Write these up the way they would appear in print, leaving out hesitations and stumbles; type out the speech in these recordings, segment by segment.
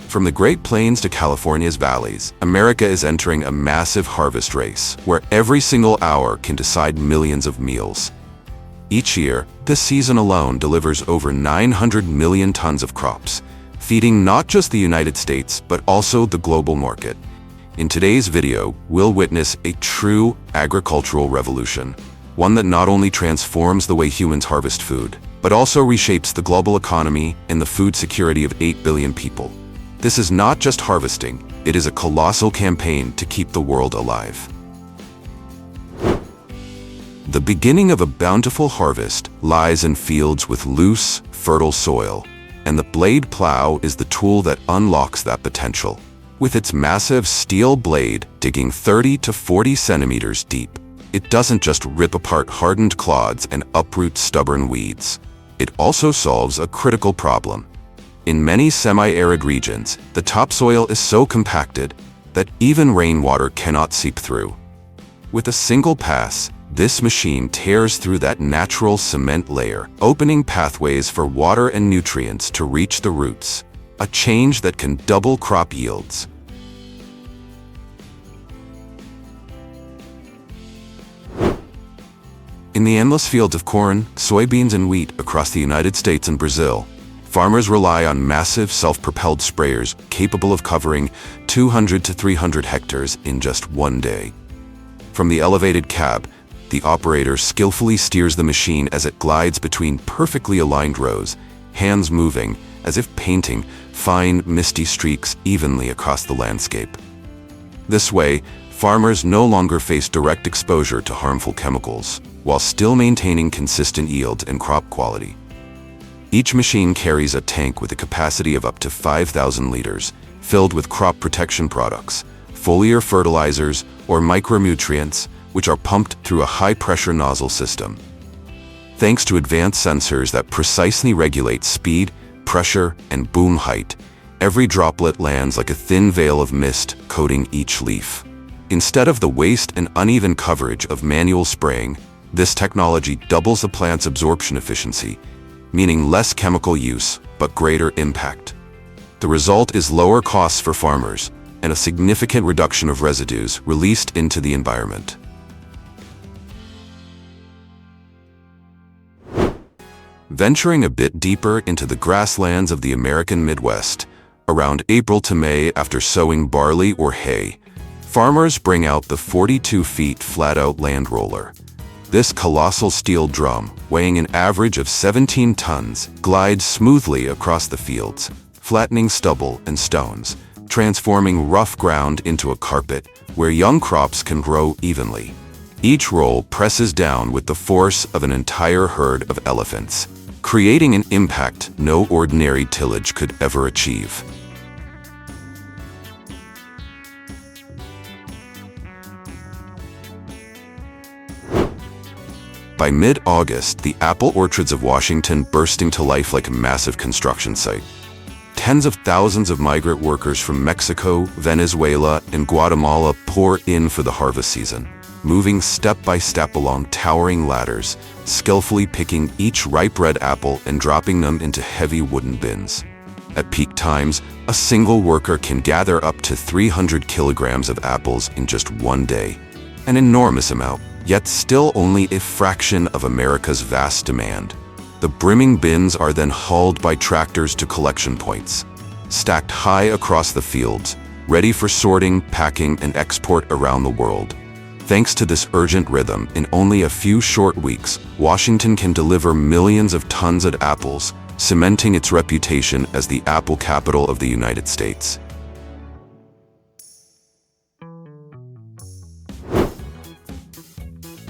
From the Great Plains to California's valleys, America is entering a massive harvest race where every single hour can decide millions of meals. Each year, this season alone delivers over 900 million tons of crops, feeding not just the United States but also the global market. In today's video, we'll witness a true agricultural revolution, one that not only transforms the way humans harvest food, but also reshapes the global economy and the food security of 8 billion people. This is not just harvesting, it is a colossal campaign to keep the world alive. The beginning of a bountiful harvest lies in fields with loose, fertile soil, and the blade plow is the tool that unlocks that potential. With its massive steel blade digging 30 to 40 centimeters deep, it doesn't just rip apart hardened clods and uproot stubborn weeds. It also solves a critical problem. In many semi-arid regions, the topsoil is so compacted that even rainwater cannot seep through. With a single pass, this machine tears through that natural cement layer, opening pathways for water and nutrients to reach the roots, a change that can double crop yields. In the endless fields of corn, soybeans, and wheat across the United States and Brazil, farmers rely on massive self-propelled sprayers capable of covering 200 to 300 hectares in just one day. From the elevated cab, the operator skillfully steers the machine as it glides between perfectly aligned rows, hands moving as if painting fine, misty streaks evenly across the landscape. This way, farmers no longer face direct exposure to harmful chemicals, while still maintaining consistent yields and crop quality. Each machine carries a tank with a capacity of up to 5,000 liters, filled with crop protection products, foliar fertilizers, or micronutrients, which are pumped through a high-pressure nozzle system. Thanks to advanced sensors that precisely regulate speed, pressure, and boom height, every droplet lands like a thin veil of mist coating each leaf. Instead of the waste and uneven coverage of manual spraying, this technology doubles the plant's absorption efficiency, meaning less chemical use but greater impact. The result is lower costs for farmers and a significant reduction of residues released into the environment. Venturing a bit deeper into the grasslands of the American Midwest, around April to May after sowing barley or hay, farmers bring out the 42 feet flat-out land roller. This colossal steel drum, weighing an average of 17 tons, glides smoothly across the fields, flattening stubble and stones, transforming rough ground into a carpet where young crops can grow evenly. Each roll presses down with the force of an entire herd of elephants, creating an impact no ordinary tillage could ever achieve. By mid-August, the apple orchards of Washington burst into life like a massive construction site. Tens of thousands of migrant workers from Mexico, Venezuela, and Guatemala pour in for the harvest season, moving step by step along towering ladders, skillfully picking each ripe red apple and dropping them into heavy wooden bins. At peak times, a single worker can gather up to 300 kilograms of apples in just one day, an enormous amount, yet still only a fraction of America's vast demand. The brimming bins are then hauled by tractors to collection points, stacked high across the fields, ready for sorting, packing, and export around the world. Thanks to this urgent rhythm, in only a few short weeks, Washington can deliver millions of tons of apples, cementing its reputation as the apple capital of the United States.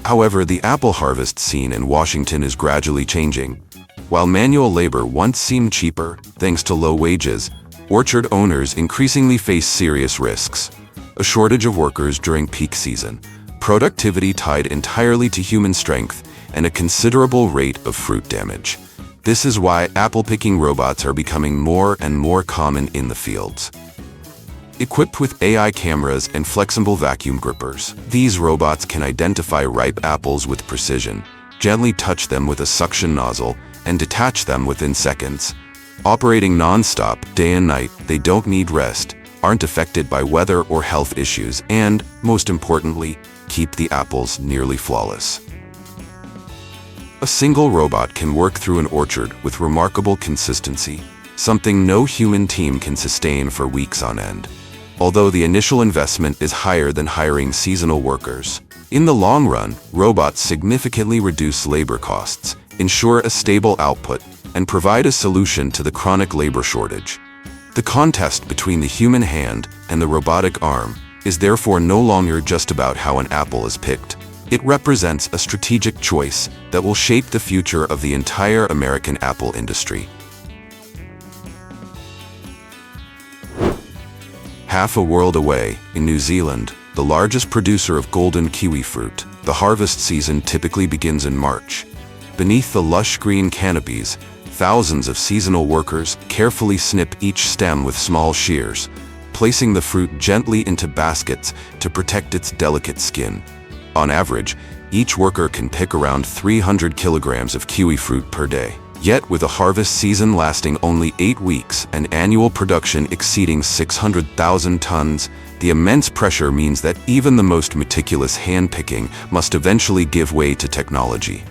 However, the apple harvest scene in Washington is gradually changing. While manual labor once seemed cheaper, thanks to low wages, orchard owners increasingly face serious risks. A shortage of workers during peak season, productivity tied entirely to human strength, and a considerable rate of fruit damage. This is why apple-picking robots are becoming more and more common in the fields. Equipped with AI cameras and flexible vacuum grippers, these robots can identify ripe apples with precision, gently touch them with a suction nozzle, and detach them within seconds, Operating non-stop, day and night, they don't need rest, aren't affected by weather or health issues, and, most importantly, keep the apples nearly flawless. A single robot can work through an orchard with remarkable consistency, something no human team can sustain for weeks on end. Although the initial investment is higher than hiring seasonal workers, in the long run, robots significantly reduce labor costs, ensure a stable output, and provide a solution to the chronic labor shortage. The contest between the human hand and the robotic arm is therefore no longer just about how an apple is picked. It represents a strategic choice that will shape the future of the entire American apple industry. Half a world away, in New Zealand, the largest producer of golden kiwi fruit, the harvest season typically begins in March. Beneath the lush green canopies, thousands of seasonal workers carefully snip each stem with small shears, placing the fruit gently into baskets to protect its delicate skin. On average, each worker can pick around 300 kilograms of kiwi fruit per day. Yet, with a harvest season lasting only 8 weeks and annual production exceeding 600,000 tons, the immense pressure means that even the most meticulous hand-picking must eventually give way to technology.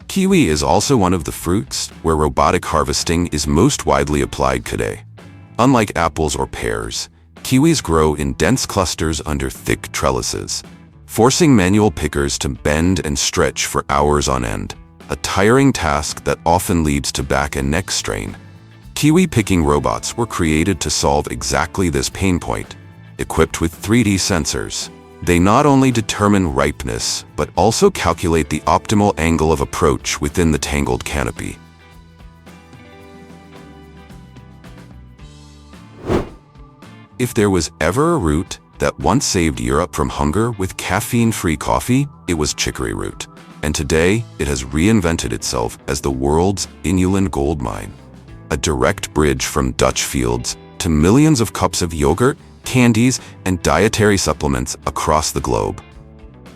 Kiwi is also one of the fruits where robotic harvesting is most widely applied today. Unlike apples or pears, kiwis grow in dense clusters under thick trellises, forcing manual pickers to bend and stretch for hours on end, a tiring task that often leads to back and neck strain. Kiwi picking robots were created to solve exactly this pain point. Equipped with 3D sensors, they not only determine ripeness, but also calculate the optimal angle of approach within the tangled canopy. If there was ever a root that once saved Europe from hunger with caffeine-free coffee, it was chicory root. And today, it has reinvented itself as the world's inulin gold mine. A direct bridge from Dutch fields to millions of cups of yogurt, candies, and dietary supplements across the globe.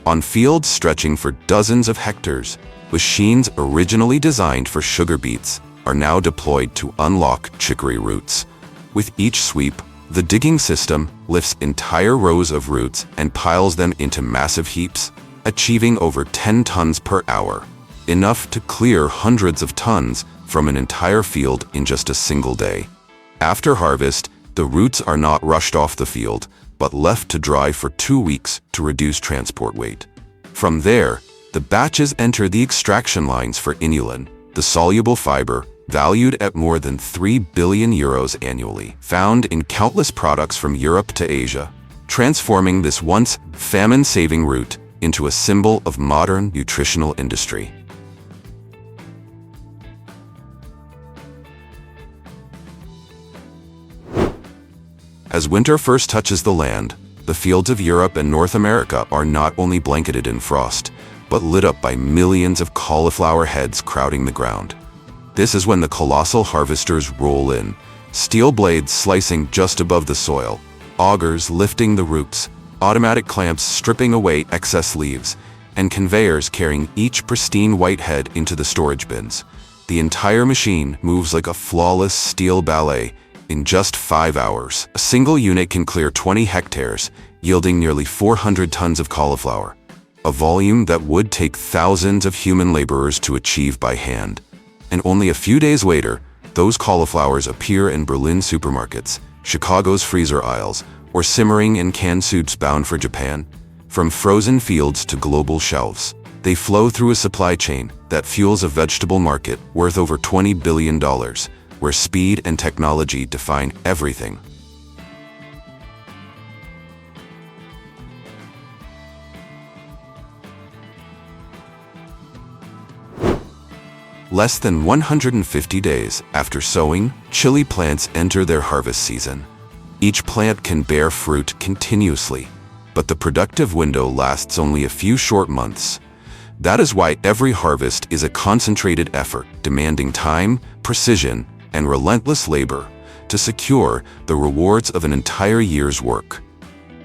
On fields stretching for dozens of hectares, machines originally designed for sugar beets are now deployed to unlock chicory roots. With each sweep, the digging system lifts entire rows of roots and piles them into massive heaps, achieving over 10 tons per hour, enough to clear hundreds of tons from an entire field in just a single day. After harvest, the roots are not rushed off the field, but left to dry for 2 weeks to reduce transport weight. From there, the batches enter the extraction lines for inulin, the soluble fiber valued at more than 3 billion euros annually, found in countless products from Europe to Asia, transforming this once famine-saving root into a symbol of modern nutritional industry. As winter first touches the land, the fields of Europe and North America are not only blanketed in frost, but lit up by millions of cauliflower heads crowding the ground. This is when the colossal harvesters roll in, steel blades slicing just above the soil, augers lifting the roots, automatic clamps stripping away excess leaves, and conveyors carrying each pristine white head into the storage bins. The entire machine moves like a flawless steel ballet in just 5 hours. A single unit can clear 20 hectares, yielding nearly 400 tons of cauliflower, a volume that would take thousands of human laborers to achieve by hand. And only a few days later, those cauliflowers appear in Berlin supermarkets, Chicago's freezer aisles, or simmering in canned soups bound for Japan. From frozen fields to global shelves, they flow through a supply chain that fuels a vegetable market worth over $20 billion, where speed and technology define everything. Less than 150 days after sowing, chili plants enter their harvest season. Each plant can bear fruit continuously, but the productive window lasts only a few short months. That is why every harvest is a concentrated effort, demanding time, precision, and relentless labor, to secure the rewards of an entire year's work.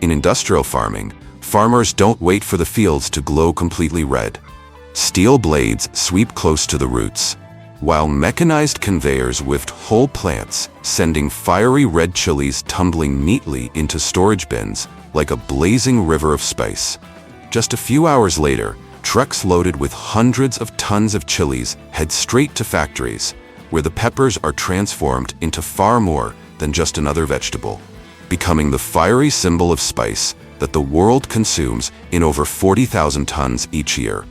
In industrial farming, farmers don't wait for the fields to glow completely red. Steel blades sweep close to the roots, while mechanized conveyors lift whole plants, sending fiery red chilies tumbling neatly into storage bins like a blazing river of spice. Just a few hours later, trucks loaded with hundreds of tons of chilies head straight to factories, where the peppers are transformed into far more than just another vegetable, becoming the fiery symbol of spice that the world consumes in over 40,000 tons each year.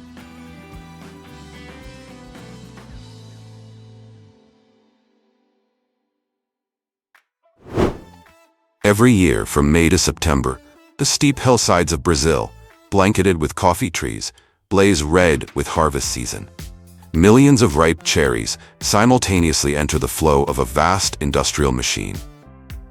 Every year from May to September, the steep hillsides of Brazil, blanketed with coffee trees, blaze red with harvest season. Millions of ripe cherries simultaneously enter the flow of a vast industrial machine.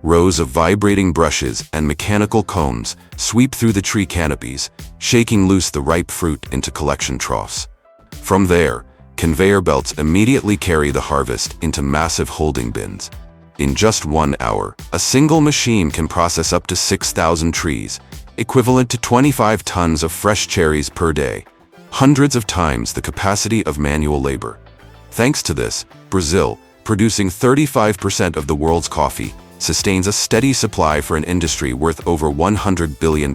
Rows of vibrating brushes and mechanical combs sweep through the tree canopies, shaking loose the ripe fruit into collection troughs. From there, conveyor belts immediately carry the harvest into massive holding bins. In just 1 hour, a single machine can process up to 6,000 trees, equivalent to 25 tons of fresh cherries per day, hundreds of times the capacity of manual labor. Thanks to this, Brazil, producing 35% of the world's coffee, sustains a steady supply for an industry worth over $100 billion.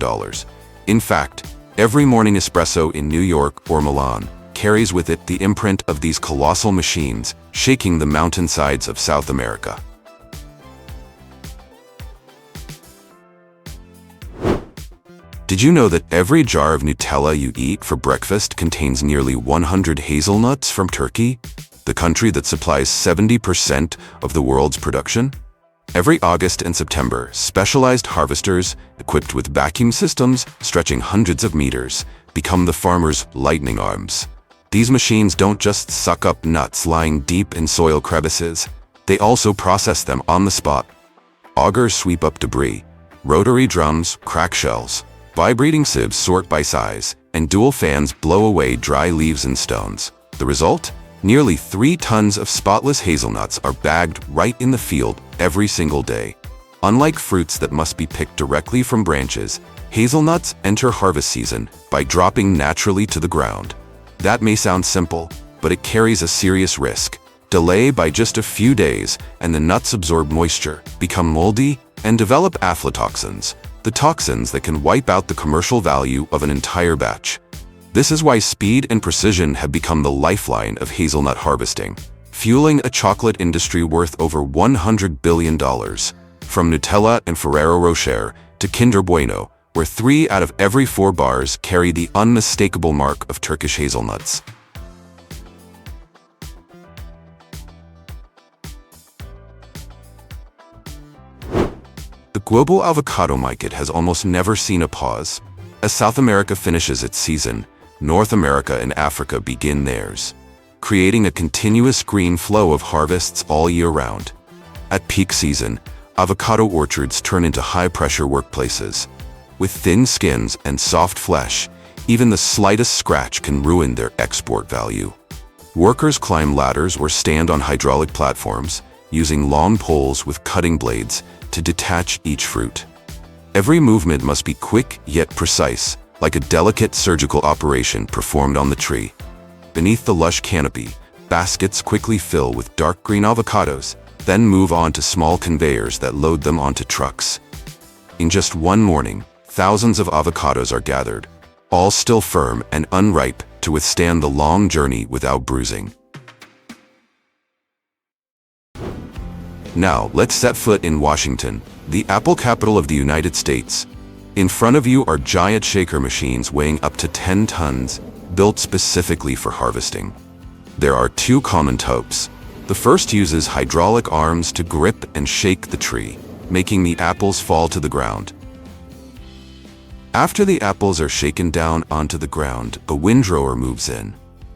In fact, every morning espresso in New York or Milan carries with it the imprint of these colossal machines shaking the mountainsides of South America. Did you know that every jar of Nutella you eat for breakfast contains nearly 100 hazelnuts from Turkey, the country that supplies 70% of the world's production? Every August and September, specialized harvesters, equipped with vacuum systems stretching hundreds of meters, become the farmers' lightning arms. These machines don't just suck up nuts lying deep in soil crevices, they also process them on the spot. Augers sweep up debris, rotary drums crack shells, vibrating sieves sort by size, and dual fans blow away dry leaves and stones. The result? Nearly 3 tons of spotless hazelnuts are bagged right in the field every single day. Unlike fruits that must be picked directly from branches, hazelnuts enter harvest season by dropping naturally to the ground. That may sound simple, but it carries a serious risk. Delay by just a few days, and the nuts absorb moisture, become moldy, and develop aflatoxins, the toxins that can wipe out the commercial value of an entire batch. This is why speed and precision have become the lifeline of hazelnut harvesting, fueling a chocolate industry worth over $100 billion. From Nutella and Ferrero Rocher to Kinder Bueno, where 3 out of every 4 bars carry the unmistakable mark of Turkish hazelnuts. The global avocado market has almost never seen a pause. As South America finishes its season, North America and Africa begin theirs, creating a continuous green flow of harvests all year round. At peak season, avocado orchards turn into high-pressure workplaces. With thin skins and soft flesh, even the slightest scratch can ruin their export value. Workers climb ladders or stand on hydraulic platforms, using long poles with cutting blades to detach each fruit. Every movement must be quick yet precise, like a delicate surgical operation performed on the tree. Beneath the lush canopy, baskets quickly fill with dark green avocados, then move on to small conveyors that load them onto trucks. In just one morning, thousands of avocados are gathered, all still firm and unripe to withstand the long journey without bruising. Now, let's set foot in Washington, the apple capital of the United States. In front of you are giant shaker machines weighing up to 10 tons, built specifically for harvesting. There are 2 common types. The first uses hydraulic arms to grip and shake the tree, making the apples fall to the ground. After the apples are shaken down onto the ground, a windrower moves in,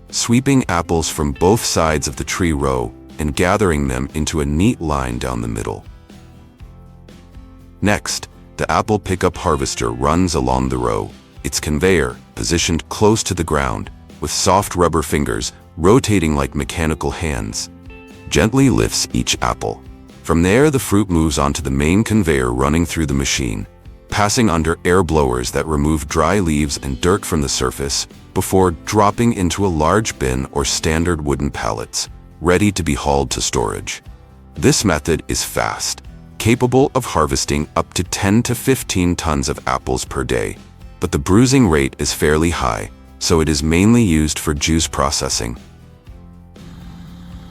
sweeping apples from both sides of the tree row and gathering them into a neat line down the middle. Next, the apple pickup harvester runs along the row, its conveyor positioned close to the ground, with soft rubber fingers rotating like mechanical hands, gently lifts each apple, From there, the fruit moves onto the main conveyor running through the machine, passing under air blowers that remove dry leaves and dirt from the surface before dropping into a large bin or standard wooden pallets, ready to be hauled to storage. This method is fast, capable of harvesting up to 10 to 15 tons of apples per day, but the bruising rate is fairly high, so it is mainly used for juice processing.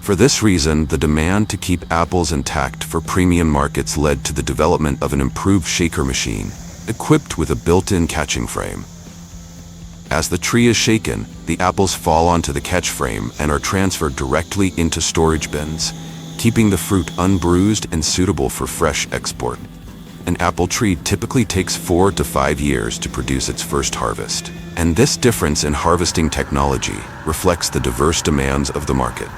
For this reason, the demand to keep apples intact for premium markets led to the development of an improved shaker machine, equipped with a built-in catching frame. As the tree is shaken, the apples fall onto the catch frame and are transferred directly into storage bins, keeping the fruit unbruised and suitable for fresh export. An apple tree typically takes 4 to 5 years to produce its first harvest, and this difference in harvesting technology reflects the diverse demands of the market.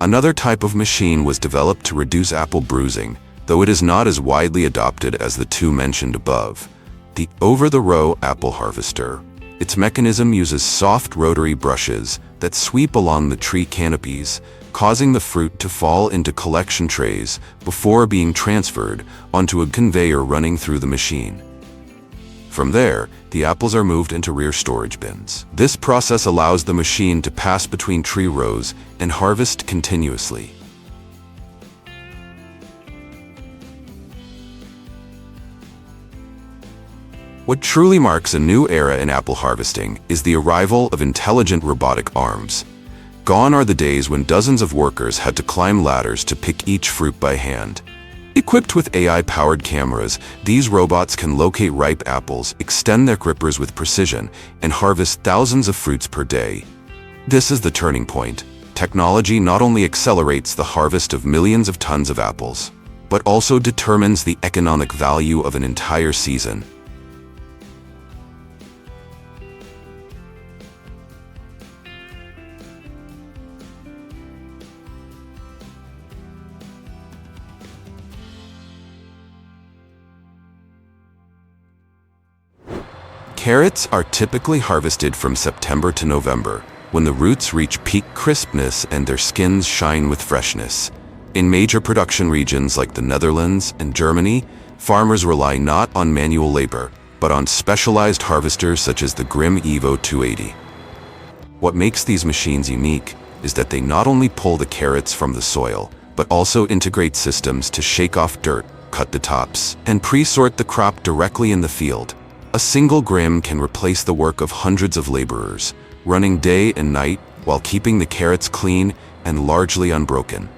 Another type of machine was developed to reduce apple bruising, though it is not as widely adopted as the two mentioned above. The over-the-row apple harvester. Its mechanism uses soft rotary brushes that sweep along the tree canopies, causing the fruit to fall into collection trays before being transferred onto a conveyor running through the machine. From there, the apples are moved into rear storage bins. This process allows the machine to pass between tree rows and harvest continuously. What truly marks a new era in apple harvesting is the arrival of intelligent robotic arms. Gone are the days when dozens of workers had to climb ladders to pick each fruit by hand. Equipped with AI-powered cameras, these robots can locate ripe apples, extend their grippers with precision, and harvest thousands of fruits per day. This is the turning point. Technology not only accelerates the harvest of millions of tons of apples, but also determines the economic value of an entire season. Carrots are typically harvested from September to November, when the roots reach peak crispness and their skins shine with freshness. In major production regions like the Netherlands and Germany, farmers rely not on manual labor, but on specialized harvesters such as the Grimm Evo 280. What makes these machines unique is that they not only pull the carrots from the soil, but also integrate systems to shake off dirt, cut the tops, and pre-sort the crop directly in the field. A single Grimm can replace the work of hundreds of laborers, running day and night while keeping the carrots clean and largely unbroken.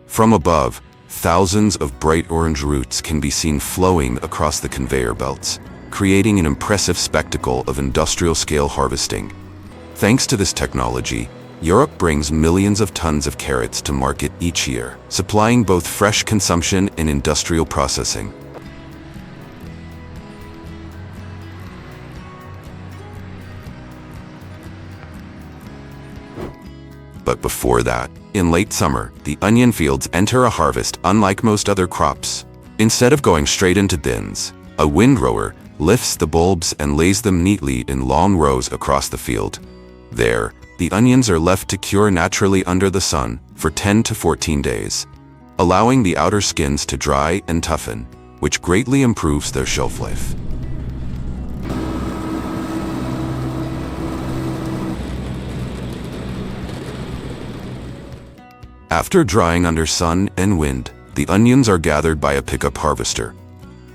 From above, thousands of bright orange roots can be seen flowing across the conveyor belts, creating an impressive spectacle of industrial-scale harvesting. Thanks to this technology, Europe brings millions of tons of carrots to market each year, supplying both fresh consumption and industrial processing. But before that, in late summer, the onion fields enter a harvest unlike most other crops. Instead of going straight into bins, a windrower lifts the bulbs and lays them neatly in long rows across the field. There, the onions are left to cure naturally under the sun for 10 to 14 days, allowing the outer skins to dry and toughen, which greatly improves their shelf life. After drying under sun and wind, the onions are gathered by a pickup harvester.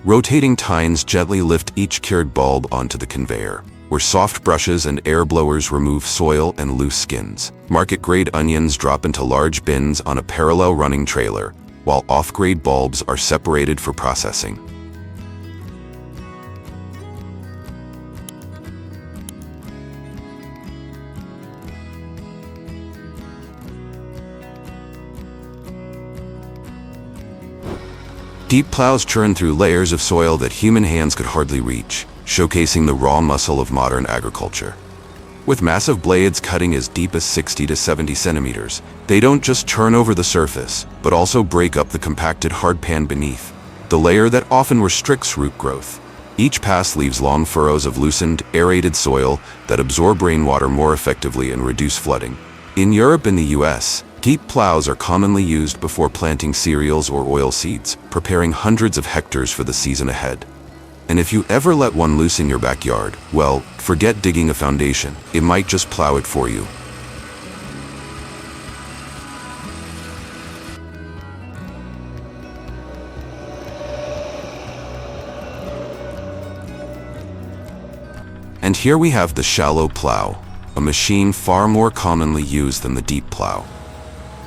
Rotating tines gently lift each cured bulb onto the conveyor, where soft brushes and air blowers remove soil and loose skins. Market-grade onions drop into large bins on a parallel running trailer, while off-grade bulbs are separated for processing. Deep plows churn through layers of soil that human hands could hardly reach, showcasing the raw muscle of modern agriculture. With massive blades cutting as deep as 60 to 70 centimeters, they don't just churn over the surface, but also break up the compacted hardpan beneath, the layer that often restricts root growth. Each pass leaves long furrows of loosened, aerated soil that absorb rainwater more effectively and reduce flooding. In Europe and the US, deep plows are commonly used before planting cereals or oilseeds, preparing hundreds of hectares for the season ahead. And if you ever let one loose in your backyard, well, forget digging a foundation. It might just plow it for you. And here we have the shallow plow, a machine far more commonly used than the deep plow.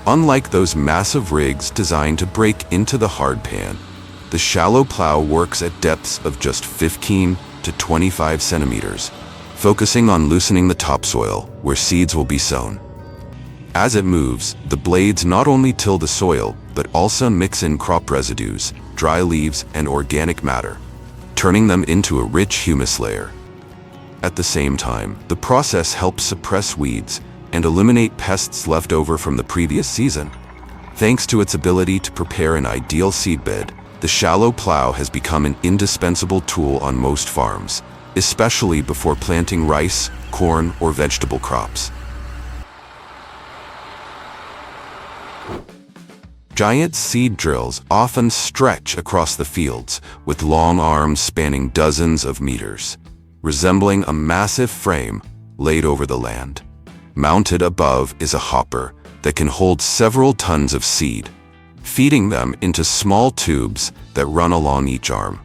Unlike those massive rigs designed to break into the hard pan, the shallow plow works at depths of just 15 to 25 centimeters, focusing on loosening the topsoil where seeds will be sown. As it moves, the blades not only till the soil, but also mix in crop residues, dry leaves, and organic matter, turning them into a rich humus layer. At the same time, the process helps suppress weeds and eliminate pests left over from the previous season. Thanks to its ability to prepare an ideal seedbed, the shallow plow has become an indispensable tool on most farms, especially before planting rice, corn, or vegetable crops. Giant seed drills often stretch across the fields, with long arms spanning dozens of meters, resembling a massive frame laid over the land. Mounted above is a hopper that can hold several tons of seed, feeding them into small tubes that run along each arm.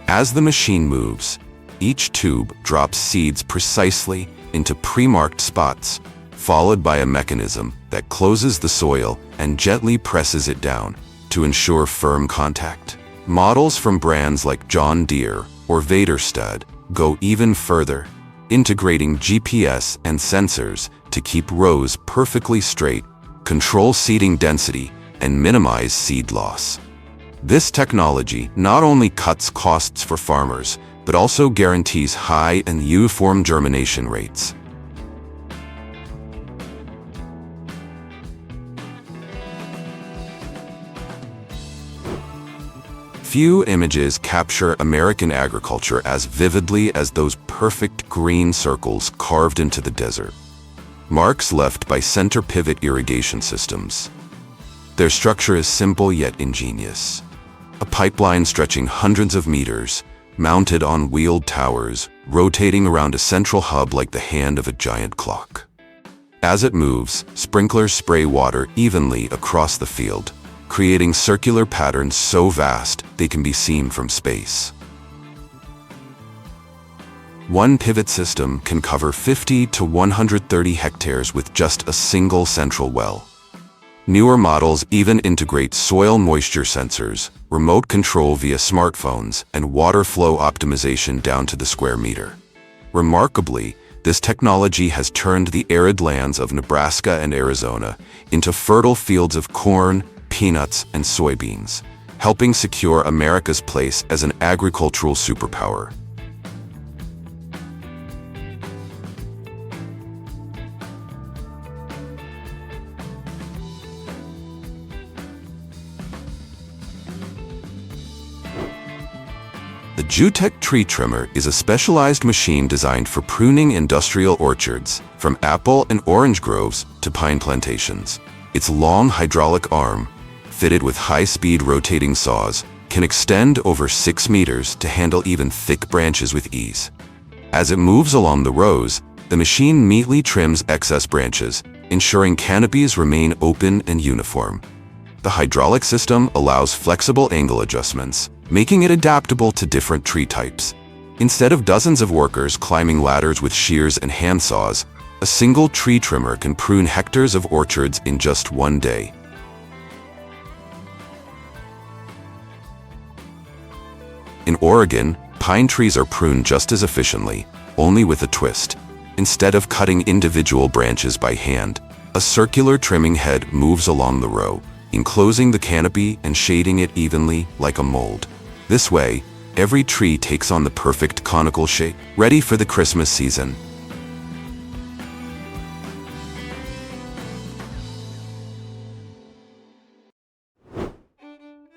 As the machine moves, each tube drops seeds precisely into pre-marked spots, followed by a mechanism that closes the soil and gently presses it down to ensure firm contact. Models from brands like John Deere or Vaderstad go even further, integrating GPS and sensors to keep rows perfectly straight, control seeding density, and minimize seed loss. This technology not only cuts costs for farmers, but also guarantees high and uniform germination rates. Few images capture American agriculture as vividly as those perfect green circles carved into the desert, marks left by center pivot irrigation systems. Their structure is simple yet ingenious. A pipeline stretching hundreds of meters, mounted on wheeled towers, rotating around a central hub like the hand of a giant clock. As it moves, sprinklers spray water evenly across the field, creating circular patterns so vast they can be seen from space. One pivot system can cover 50 to 130 hectares with just a single central well. Newer models even integrate soil moisture sensors, remote control via smartphones, and water flow optimization down to the square meter. Remarkably, this technology has turned the arid lands of Nebraska and Arizona into fertile fields of corn, peanuts, and soybeans, helping secure America's place as an agricultural superpower. The Jutech tree trimmer is a specialized machine designed for pruning industrial orchards, from apple and orange groves to pine plantations. Its long hydraulic arm, fitted with high-speed rotating saws, can extend over 6 meters to handle even thick branches with ease. As it moves along the rows, the machine neatly trims excess branches, ensuring canopies remain open and uniform. The hydraulic system allows flexible angle adjustments, making it adaptable to different tree types. Instead of dozens of workers climbing ladders with shears and handsaws, a single tree trimmer can prune hectares of orchards in just one day. In Oregon, pine trees are pruned just as efficiently, only with a twist. Instead of cutting individual branches by hand, a circular trimming head moves along the row, enclosing the canopy and shading it evenly like a mold. This way, every tree takes on the perfect conical shape, ready for the Christmas season.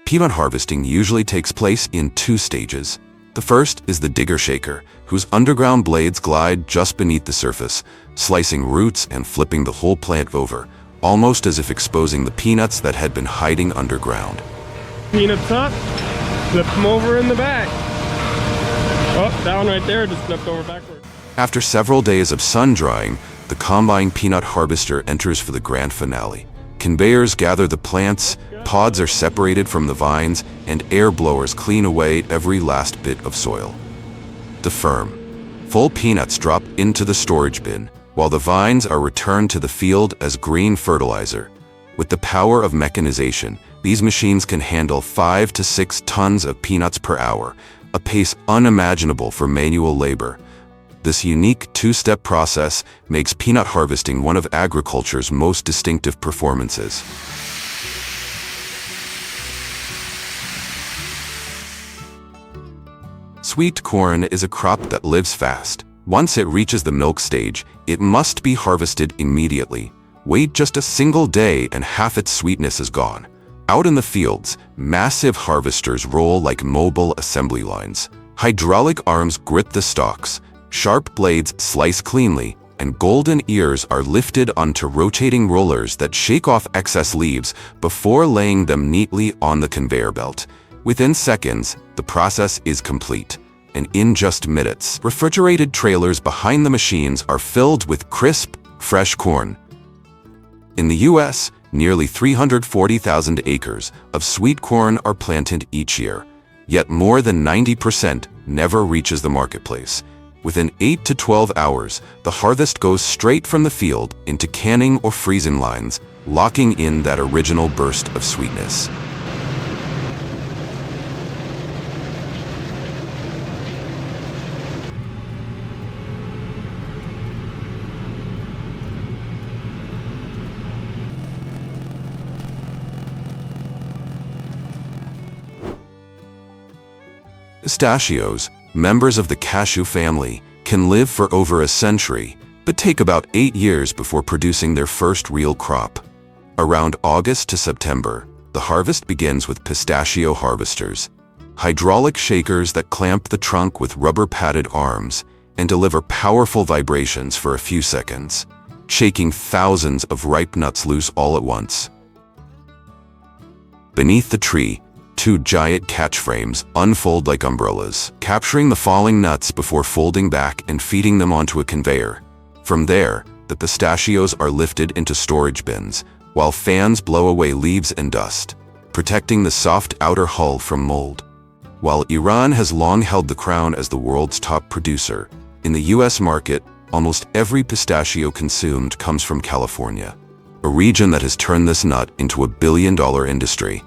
Peanut harvesting usually takes place in 2 stages. The first is the digger shaker, whose underground blades glide just beneath the surface, slicing roots and flipping the whole plant over, almost as if exposing the peanuts that had been hiding underground. Peanuts up, flip them over in the back. Oh, that one right there just flipped over backward. After several days of sun drying, the combine peanut harvester enters for the grand finale. Conveyors gather the plants, pods are separated from the vines, and air blowers clean away every last bit of soil. The firm, full peanuts drop into the storage bin, while the vines are returned to the field as green fertilizer. With the power of mechanization, these machines can handle 5 to 6 tons of peanuts per hour, a pace unimaginable for manual labor. This unique two-step process makes peanut harvesting one of agriculture's most distinctive performances. Sweet corn is a crop that lives fast. Once it reaches the milk stage, it must be harvested immediately. Wait just a single day and half its sweetness is gone. Out in the fields, massive harvesters roll like mobile assembly lines. Hydraulic arms grit the stalks, sharp blades slice cleanly, and golden ears are lifted onto rotating rollers that shake off excess leaves before laying them neatly on the conveyor belt. Within seconds, the process is complete, and in just minutes, refrigerated trailers behind the machines are filled with crisp, fresh corn. In the U.S., nearly 340,000 acres of sweet corn are planted each year, yet more than 90% never reaches the marketplace. Within 8 to 12 hours, the harvest goes straight from the field into canning or freezing lines, locking in that original burst of sweetness. Pistachios, members of the cashew family, can live for over a century, but take about 8 years before producing their first real crop. Around August to September, the harvest begins with pistachio harvesters, hydraulic shakers that clamp the trunk with rubber-padded arms and deliver powerful vibrations for a few seconds, shaking thousands of ripe nuts loose all at once. Beneath the tree, 2 giant catch frames unfold like umbrellas, capturing the falling nuts before folding back and feeding them onto a conveyor. From there, the pistachios are lifted into storage bins, while fans blow away leaves and dust, protecting the soft outer hull from mold. While Iran has long held the crown as the world's top producer, in the U.S. market, almost every pistachio consumed comes from California, a region that has turned this nut into a billion-dollar industry.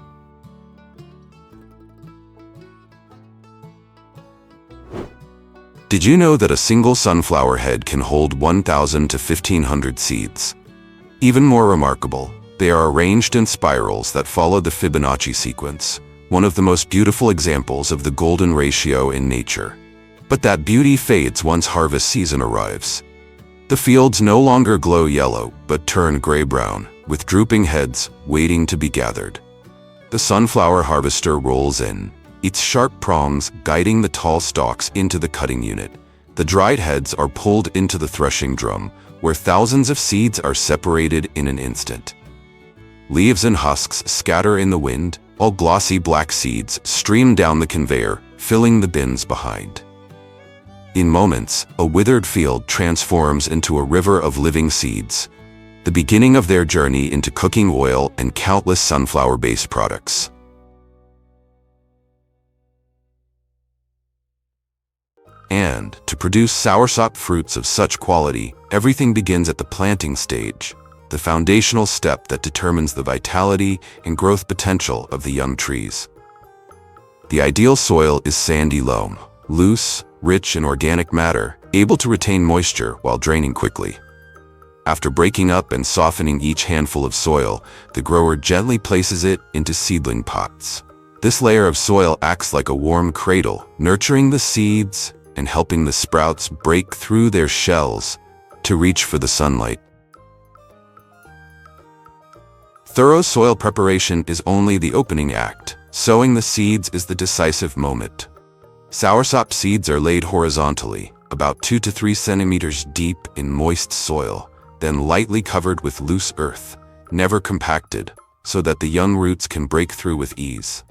Did you know that a single sunflower head can hold 1,000 to 1,500 seeds? Even more remarkable, they are arranged in spirals that follow the Fibonacci sequence, one of the most beautiful examples of the golden ratio in nature. But that beauty fades once harvest season arrives. The fields no longer glow yellow, but turn gray-brown, with drooping heads waiting to be gathered. The sunflower harvester rolls in, its sharp prongs guiding the tall stalks into the cutting unit. The dried heads are pulled into the threshing drum, where thousands of seeds are separated in an instant. Leaves and husks scatter in the wind, while glossy black seeds stream down the conveyor, filling the bins behind. In moments, a withered field transforms into a river of living seeds, the beginning of their journey into cooking oil and countless sunflower-based products. And to produce soursop fruits of such quality, everything begins at the planting stage, the foundational step that determines the vitality and growth potential of the young trees. The ideal soil is sandy loam, loose, rich in organic matter, able to retain moisture while draining quickly. After breaking up and softening each handful of soil, the grower gently places it into seedling pots. This layer of soil acts like a warm cradle, nurturing the seeds and helping the sprouts break through their shells to reach for the sunlight. Thorough soil preparation is only the opening act. Sowing the seeds is the decisive moment. Soursop seeds are laid horizontally, about 2 to 3 centimeters deep in moist soil, then lightly covered with loose earth, never compacted, so that the young roots can break through with ease.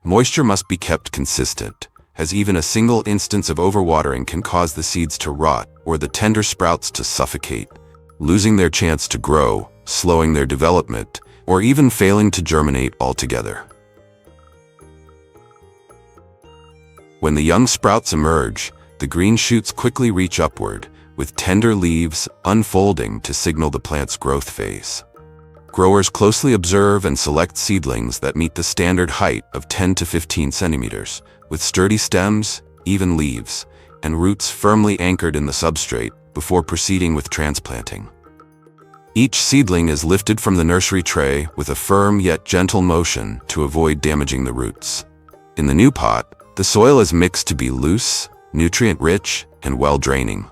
Moisture must be kept consistent, as even a single instance of overwatering can cause the seeds to rot or the tender sprouts to suffocate, losing their chance to grow, slowing their development, or even failing to germinate altogether. When the young sprouts emerge, the green shoots quickly reach upward, with tender leaves unfolding to signal the plant's growth phase. Growers closely observe and select seedlings that meet the standard height of 10 to 15 centimeters, with sturdy stems, even leaves, and roots firmly anchored in the substrate before proceeding with transplanting. Each seedling is lifted from the nursery tray with a firm yet gentle motion to avoid damaging the roots. In the new pot, the soil is mixed to be loose, nutrient-rich, and well-draining.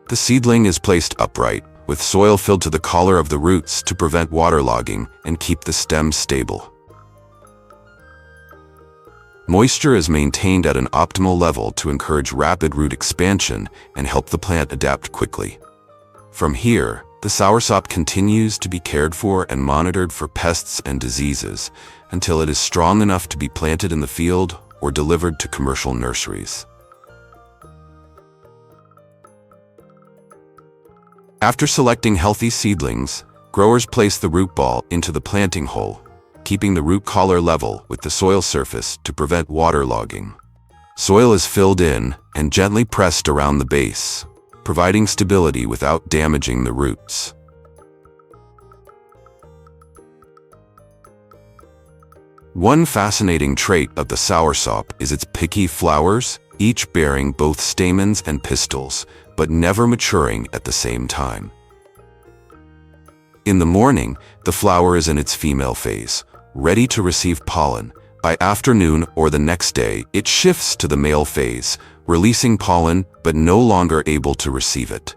The seedling is placed upright, with soil filled to the collar of the roots to prevent waterlogging and keep the stems stable. Moisture is maintained at an optimal level to encourage rapid root expansion and help the plant adapt quickly. From here, the soursop continues to be cared for and monitored for pests and diseases until it is strong enough to be planted in the field or delivered to commercial nurseries. After selecting healthy seedlings, growers place the root ball into the planting hole, keeping the root collar level with the soil surface to prevent waterlogging. Soil is filled in and gently pressed around the base, providing stability without damaging the roots. One fascinating trait of the soursop is its picky flowers, each bearing both stamens and pistils, but never maturing at the same time. In the morning, the flower is in its female phase, ready to receive pollen. By afternoon or the next day, it shifts to the male phase, releasing pollen but no longer able to receive it.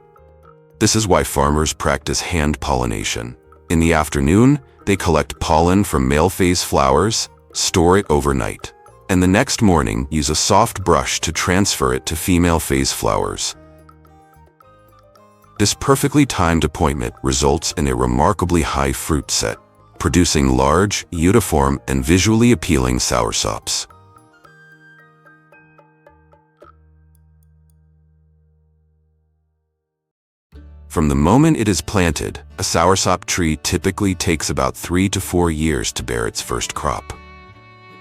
This is why farmers practice hand pollination. In the afternoon, they collect pollen from male phase flowers, store it overnight, and the next morning use a soft brush to transfer it to female phase flowers. This perfectly timed appointment results in a remarkably high fruit set, producing large, uniform, and visually appealing soursops. From the moment it is planted, a soursop tree typically takes about 3 to 4 years to bear its first crop.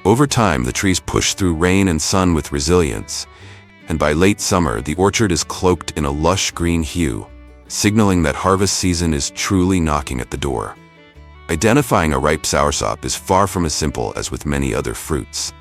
Over time, the trees push through rain and sun with resilience, and by late summer, the orchard is cloaked in a lush green hue, signaling that harvest season is truly knocking at the door. Identifying a ripe soursop is far from as simple as with many other fruits.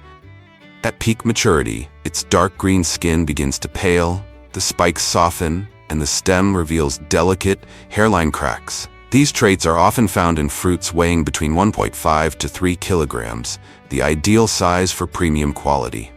At peak maturity, its dark green skin begins to pale, the spikes soften, and the stem reveals delicate, hairline cracks. These traits are often found in fruits weighing between 1.5 to 3 kilograms, the ideal size for premium quality.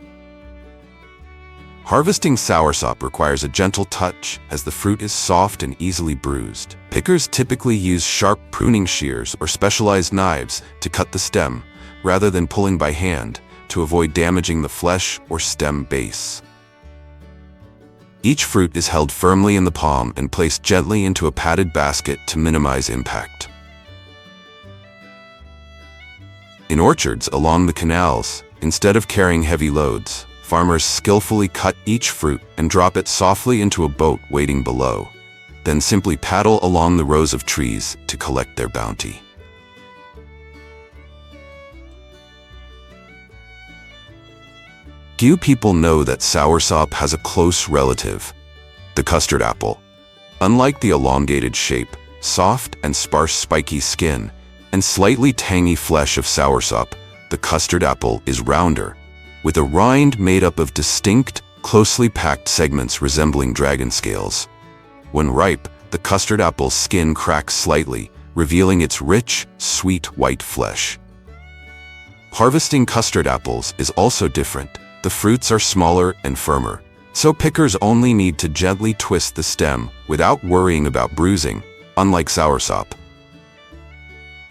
Harvesting soursop requires a gentle touch as the fruit is soft and easily bruised. Pickers typically use sharp pruning shears or specialized knives to cut the stem, rather than pulling by hand, to avoid damaging the flesh or stem base. Each fruit is held firmly in the palm and placed gently into a padded basket to minimize impact. In orchards along the canals, instead of carrying heavy loads, farmers skillfully cut each fruit and drop it softly into a boat waiting below, then simply paddle along the rows of trees to collect their bounty. Few people know that soursop has a close relative, the custard apple. Unlike the elongated shape, soft and sparse spiky skin, and slightly tangy flesh of soursop, the custard apple is rounder, with a rind made up of distinct, closely packed segments resembling dragon scales. When ripe, the custard apple's skin cracks slightly, revealing its rich, sweet white flesh. Harvesting custard apples is also different. The fruits are smaller and firmer, so pickers only need to gently twist the stem without worrying about bruising, unlike soursop.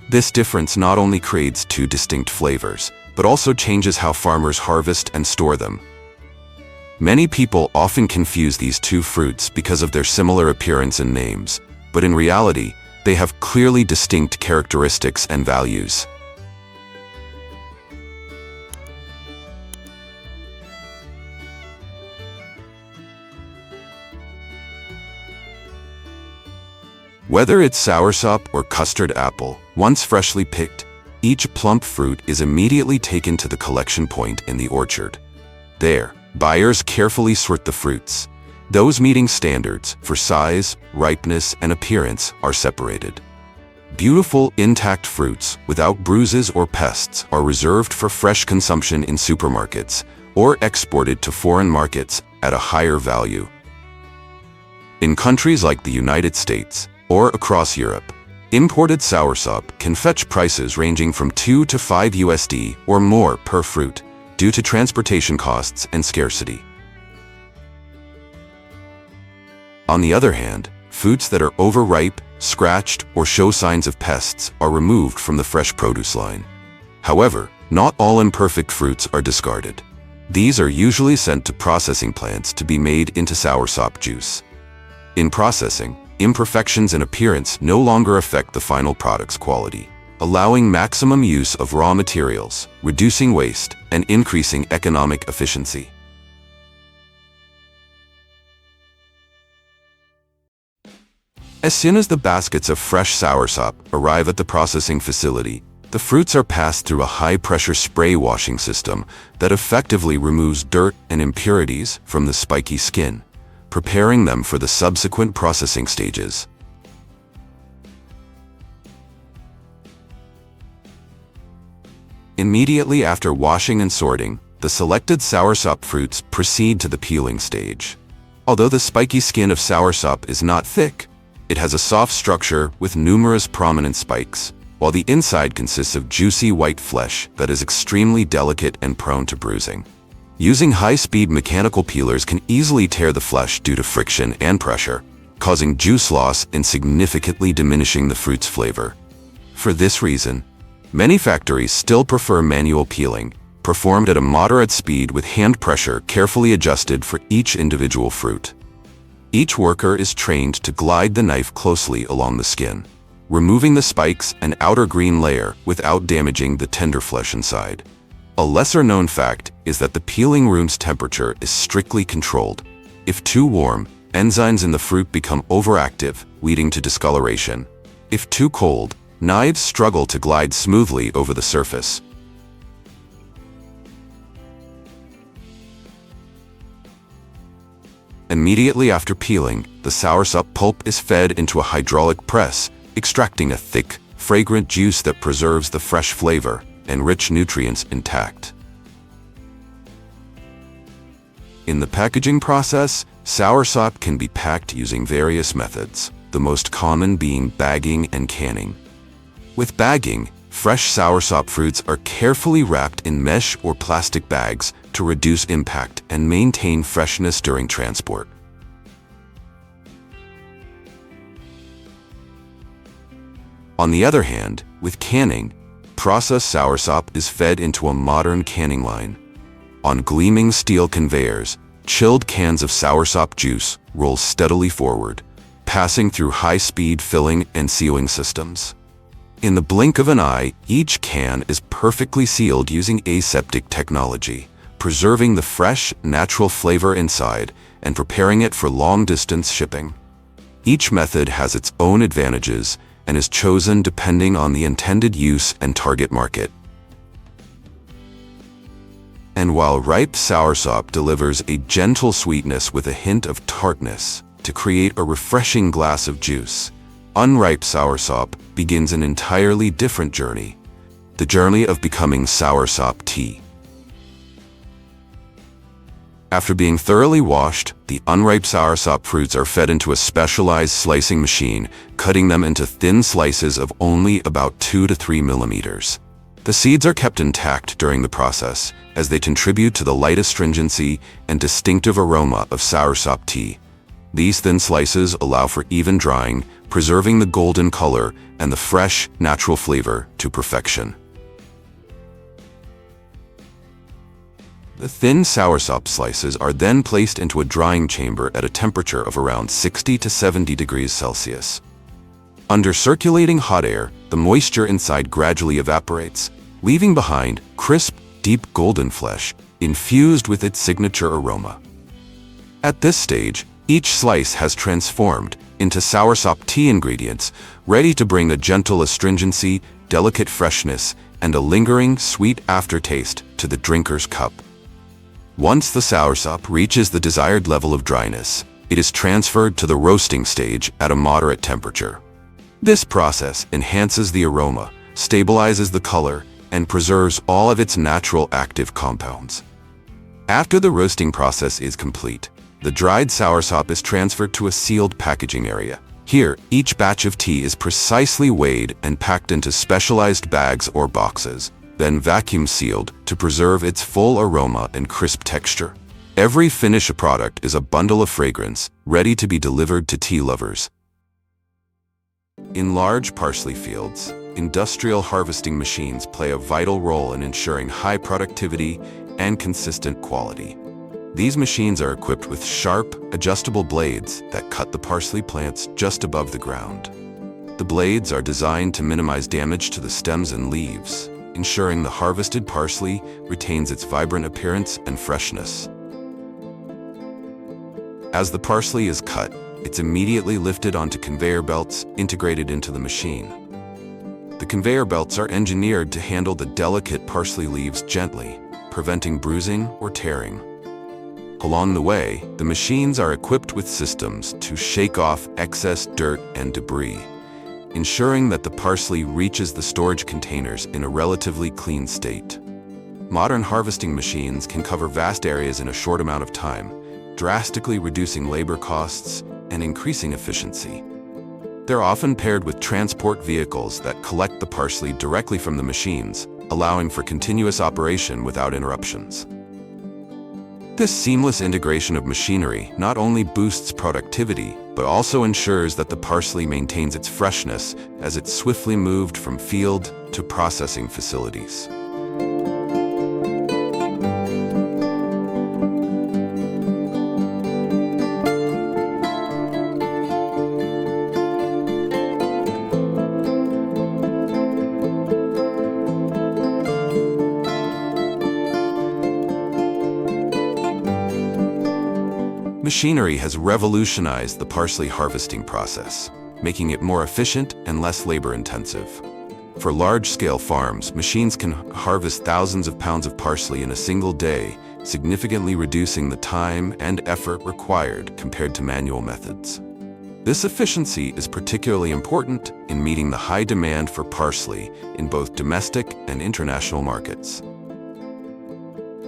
This difference not only creates two distinct flavors, but also changes how farmers harvest and store them. Many people often confuse these two fruits because of their similar appearance and names, but in reality, they have clearly distinct characteristics and values. Whether it's soursop or custard apple, once freshly picked, each plump fruit is immediately taken to the collection point in the orchard. There, buyers carefully sort the fruits. Those meeting standards for size, ripeness, and appearance are separated. Beautiful, intact fruits without bruises or pests are reserved for fresh consumption in supermarkets or exported to foreign markets at a higher value. In countries like the United States or across Europe, imported soursop can fetch prices ranging from 2 to 5 USD or more per fruit due to transportation costs and scarcity. On the other hand, fruits that are overripe, scratched, or show signs of pests are removed from the fresh produce line. However, not all imperfect fruits are discarded. These are usually sent to processing plants to be made into soursop juice. In processing, imperfections in appearance no longer affect the final product's quality, allowing maximum use of raw materials, reducing waste, and increasing economic efficiency. As soon as the baskets of fresh soursop arrive at the processing facility, the fruits are passed through a high-pressure spray washing system that effectively removes dirt and impurities from the spiky skin, preparing them for the subsequent processing stages. Immediately after washing and sorting, the selected soursop fruits proceed to the peeling stage. Although the spiky skin of soursop is not thick, it has a soft structure with numerous prominent spikes, while the inside consists of juicy white flesh that is extremely delicate and prone to bruising. Using high-speed mechanical peelers can easily tear the flesh due to friction and pressure, causing juice loss and significantly diminishing the fruit's flavor. For this reason, many factories still prefer manual peeling, performed at a moderate speed with hand pressure carefully adjusted for each individual fruit. Each worker is trained to glide the knife closely along the skin, removing the spikes and outer green layer without damaging the tender flesh inside. A lesser-known fact is that the peeling room's temperature is strictly controlled. If too warm, enzymes in the fruit become overactive, leading to discoloration. If too cold, knives struggle to glide smoothly over the surface. Immediately after peeling, the soursop pulp is fed into a hydraulic press, extracting a thick, fragrant juice that preserves the fresh flavor and rich nutrients intact. In the packaging process, soursop can be packed using various methods, the most common being bagging and canning. With bagging, fresh soursop fruits are carefully wrapped in mesh or plastic bags to reduce impact and maintain freshness during transport. On the other hand, with canning, processed soursop is fed into a modern canning line. On gleaming steel conveyors, chilled cans of soursop juice roll steadily forward, passing through high-speed filling and sealing systems. In the blink of an eye, each can is perfectly sealed using aseptic technology, preserving the fresh, natural flavor inside and preparing it for long-distance shipping. Each method has its own advantages and is chosen depending on the intended use and target market. And while ripe soursop delivers a gentle sweetness with a hint of tartness to create a refreshing glass of juice, unripe soursop begins an entirely different journey, the journey of becoming soursop tea. After being thoroughly washed, the unripe soursop fruits are fed into a specialized slicing machine, cutting them into thin slices of only about 2 to 3 millimeters. The seeds are kept intact during the process, as they contribute to the light astringency and distinctive aroma of soursop tea. These thin slices allow for even drying, preserving the golden color and the fresh, natural flavor to perfection. The thin soursop slices are then placed into a drying chamber at a temperature of around 60 to 70 degrees Celsius. Under circulating hot air, the moisture inside gradually evaporates, leaving behind crisp, deep golden flesh, infused with its signature aroma. At this stage, each slice has transformed into soursop tea ingredients, ready to bring a gentle astringency, delicate freshness, and a lingering, sweet aftertaste to the drinker's cup. Once the soursop reaches the desired level of dryness, it is transferred to the roasting stage at a moderate temperature. This process enhances the aroma, stabilizes the color, and preserves all of its natural active compounds. After the roasting process is complete, the dried soursop is transferred to a sealed packaging area. Here, each batch of tea is precisely weighed and packed into specialized bags or boxes, then vacuum sealed to preserve its full aroma and crisp texture. Every finished product is a bundle of fragrance, ready to be delivered to tea lovers. In large parsley fields, industrial harvesting machines play a vital role in ensuring high productivity and consistent quality. These machines are equipped with sharp, adjustable blades that cut the parsley plants just above the ground. The blades are designed to minimize damage to the stems and leaves, ensuring the harvested parsley retains its vibrant appearance and freshness. As the parsley is cut, it's immediately lifted onto conveyor belts integrated into the machine. The conveyor belts are engineered to handle the delicate parsley leaves gently, preventing bruising or tearing. Along the way, the machines are equipped with systems to shake off excess dirt and debris, ensuring that the parsley reaches the storage containers in a relatively clean state. Modern harvesting machines can cover vast areas in a short amount of time, drastically reducing labor costs and increasing efficiency. They're often paired with transport vehicles that collect the parsley directly from the machines, allowing for continuous operation without interruptions. This seamless integration of machinery not only boosts productivity, but also ensures that the parsley maintains its freshness as it's swiftly moved from field to processing facilities. Machinery has revolutionized the parsley harvesting process, making it more efficient and less labor-intensive. For large-scale farms, machines can harvest thousands of pounds of parsley in a single day, significantly reducing the time and effort required compared to manual methods. This efficiency is particularly important in meeting the high demand for parsley in both domestic and international markets.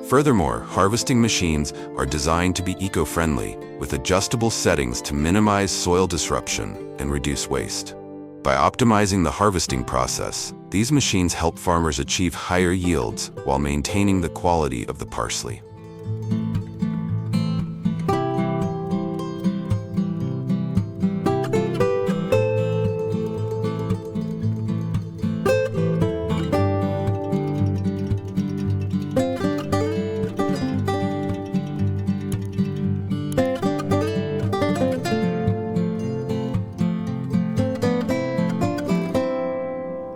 Furthermore, harvesting machines are designed to be eco-friendly, with adjustable settings to minimize soil disruption and reduce waste. By optimizing the harvesting process, these machines help farmers achieve higher yields while maintaining the quality of the parsley.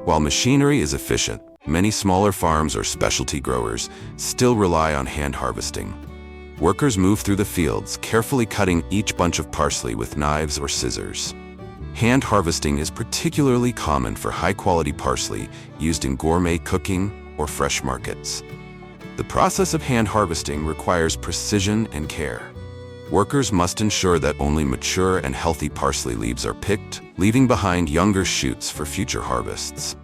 While machinery is efficient, many smaller farms or specialty growers still rely on hand harvesting. Workers move through the fields, carefully cutting each bunch of parsley with knives or scissors. Hand harvesting is particularly common for high-quality parsley used in gourmet cooking or fresh markets. The process of hand harvesting requires precision and care. Workers must ensure that only mature and healthy parsley leaves are picked, leaving behind younger shoots for future harvests.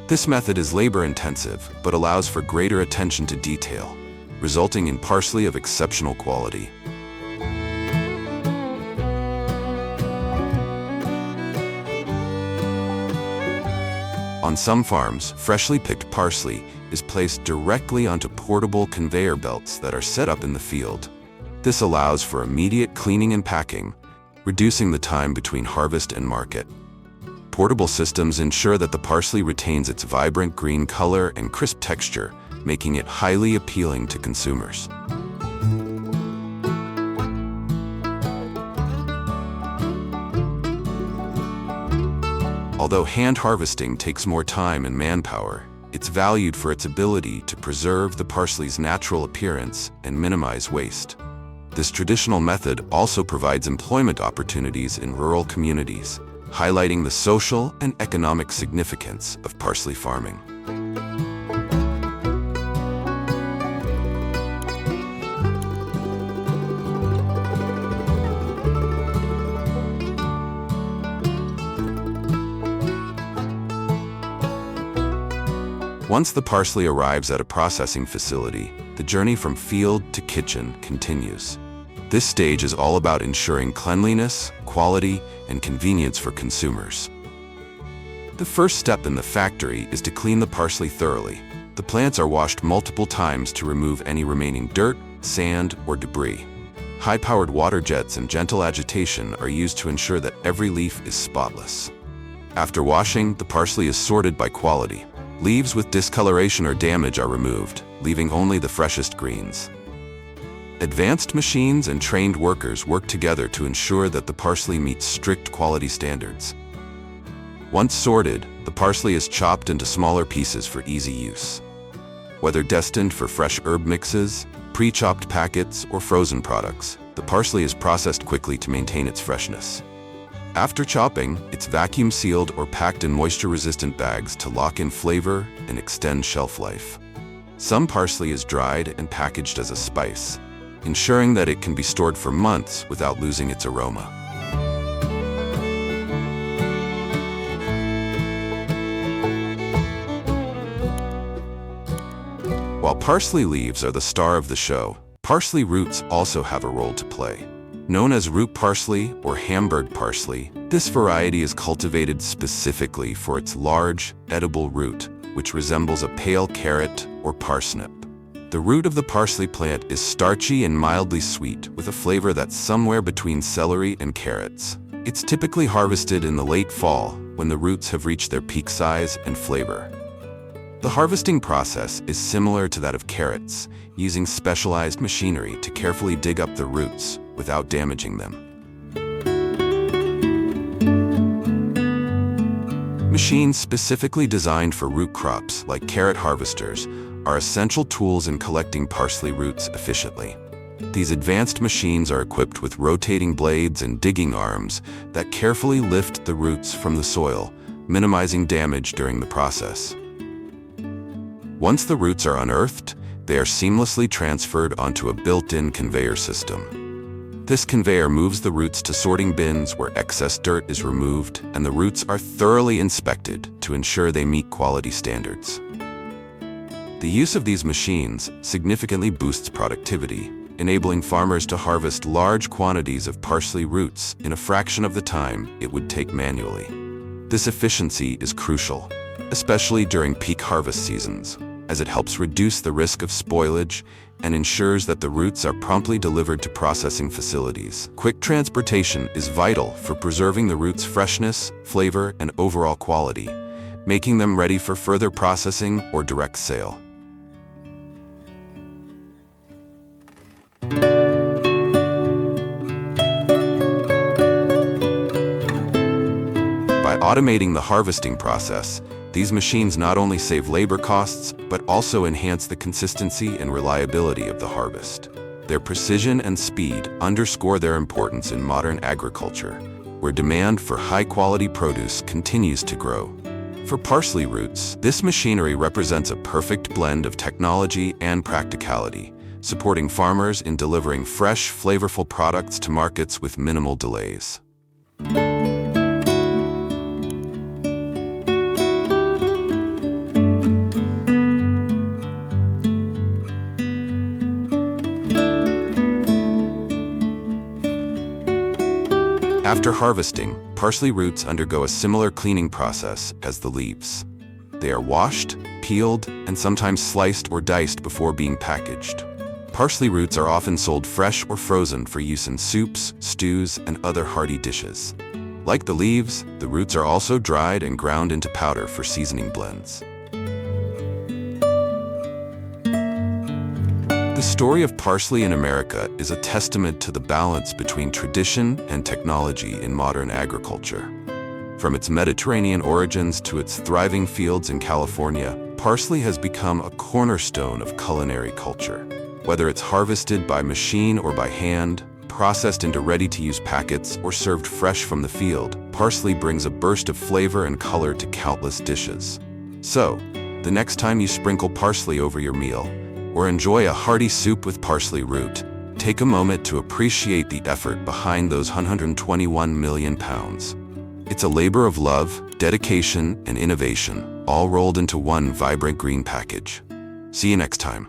This method is labor-intensive, but allows for greater attention to detail, resulting in parsley of exceptional quality. On some farms, freshly picked parsley is placed directly onto portable conveyor belts that are set up in the field. This allows for immediate cleaning and packing, reducing the time between harvest and market. Portable systems ensure that the parsley retains its vibrant green color and crisp texture, making it highly appealing to consumers. Although hand harvesting takes more time and manpower, it's valued for its ability to preserve the parsley's natural appearance and minimize waste. This traditional method also provides employment opportunities in rural communities, highlighting the social and economic significance of parsley farming. Once the parsley arrives at a processing facility, the journey from field to kitchen continues. This stage is all about ensuring cleanliness, quality, and convenience for consumers. The first step in the factory is to clean the parsley thoroughly. The plants are washed multiple times to remove any remaining dirt, sand, or debris. High-powered water jets and gentle agitation are used to ensure that every leaf is spotless. After washing, the parsley is sorted by quality. Leaves with discoloration or damage are removed, leaving only the freshest greens. Advanced machines and trained workers work together to ensure that the parsley meets strict quality standards. Once sorted, the parsley is chopped into smaller pieces for easy use. Whether destined for fresh herb mixes, pre-chopped packets, or frozen products, the parsley is processed quickly to maintain its freshness. After chopping, it's vacuum sealed or packed in moisture-resistant bags to lock in flavor and extend shelf life. Some parsley is dried and packaged as a spice, ensuring that it can be stored for months without losing its aroma. While parsley leaves are the star of the show, parsley roots also have a role to play. Known as root parsley or Hamburg parsley, this variety is cultivated specifically for its large, edible root, which resembles a pale carrot or parsnip. The root of the parsley plant is starchy and mildly sweet, with a flavor that's somewhere between celery and carrots. It's typically harvested in the late fall, when the roots have reached their peak size and flavor. The harvesting process is similar to that of carrots, using specialized machinery to carefully dig up the roots without damaging them. Machines specifically designed for root crops, like carrot harvesters, are essential tools in collecting parsley roots efficiently. These advanced machines are equipped with rotating blades and digging arms that carefully lift the roots from the soil, minimizing damage during the process. Once the roots are unearthed, they are seamlessly transferred onto a built-in conveyor system. This conveyor moves the roots to sorting bins where excess dirt is removed, and the roots are thoroughly inspected to ensure they meet quality standards. The use of these machines significantly boosts productivity, enabling farmers to harvest large quantities of parsley roots in a fraction of the time it would take manually. This efficiency is crucial, especially during peak harvest seasons, as it helps reduce the risk of spoilage and ensures that the roots are promptly delivered to processing facilities. Quick transportation is vital for preserving the roots' freshness, flavor, and overall quality, making them ready for further processing or direct sale. By automating the harvesting process, these machines not only save labor costs, but also enhance the consistency and reliability of the harvest. Their precision and speed underscore their importance in modern agriculture, where demand for high-quality produce continues to grow. For parsley roots, this machinery represents a perfect blend of technology and practicality, supporting farmers in delivering fresh, flavorful products to markets with minimal delays. After harvesting, parsley roots undergo a similar cleaning process as the leaves. They are washed, peeled, and sometimes sliced or diced before being packaged. Parsley roots are often sold fresh or frozen for use in soups, stews, and other hearty dishes. Like the leaves, the roots are also dried and ground into powder for seasoning blends. story of parsley in America is a testament to the balance between tradition and technology in modern agriculture. From its Mediterranean origins to its thriving fields in California, parsley has become a cornerstone of culinary culture. Whether it's harvested by machine or by hand, processed into ready-to-use packets, or served fresh from the field, parsley brings a burst of flavor and color to countless dishes. So, the next time you sprinkle parsley over your meal, or enjoy a hearty soup with parsley root, take a moment to appreciate the effort behind those 121 million pounds. It's a labor of love, dedication, and innovation, all rolled into one vibrant green package. See you next time.